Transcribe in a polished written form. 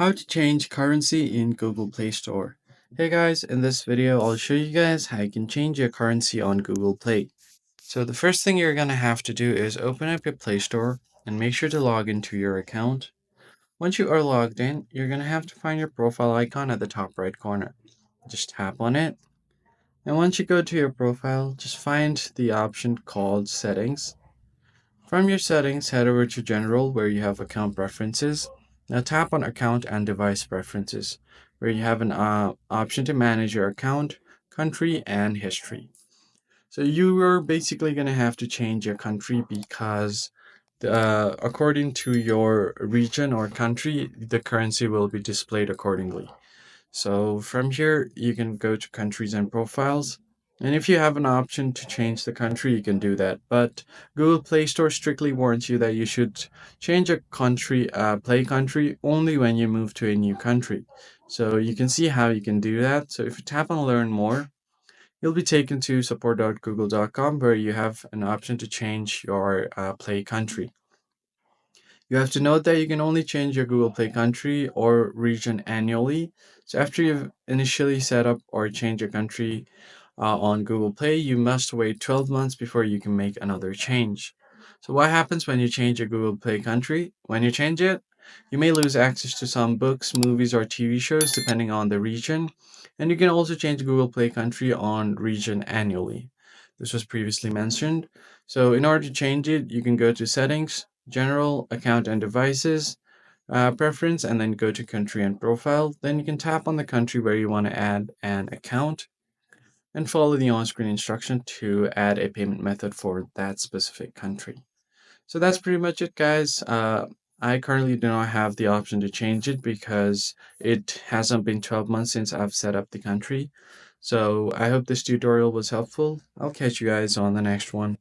How to change currency in Google Play Store. Hey guys, in this video I'll show you guys how you can change your currency on Google Play. So the first thing you're going to have to do is open up your Play Store and make sure to log into your account. Once you are logged in, you're going to have to find your profile icon at the top right corner. Just tap on it. And once you go to your profile, just find the option called Settings. From your settings, head over to General where you have account preferences. Now tap on Account and Device Preferences, where you have an option to manage your account, country, and history. So you are basically going to have to change your country because according to your region or country, the currency will be displayed accordingly. So from here, you can go to countries and profiles. And if you have an option to change the country, you can do that. But Google Play Store strictly warns you that you should change a country, play country, only when you move to a new country. So you can see how you can do that. So if you tap on Learn More, you'll be taken to support.google.com where you have an option to change your play country. You have to note that you can only change your Google Play country or region annually. So after you've initially set up or change your country on Google Play, you must wait 12 months before you can make another change. So what happens when you change your Google Play country? When you change it, you may lose access to some books, movies, or TV shows depending on the region. And you can also change Google Play country on region annually. This was previously mentioned. So in order to change it, you can go to Settings, General, Account and Devices, Preference, and then go to Country and Profile. Then you can tap on the country where you want to add an account and follow the on-screen instruction to add a payment method for that specific country. So that's pretty much it, guys. I currently do not have the option to change it because it hasn't been 12 months since I've set up the country. So I hope this tutorial was helpful. I'll catch you guys on the next one.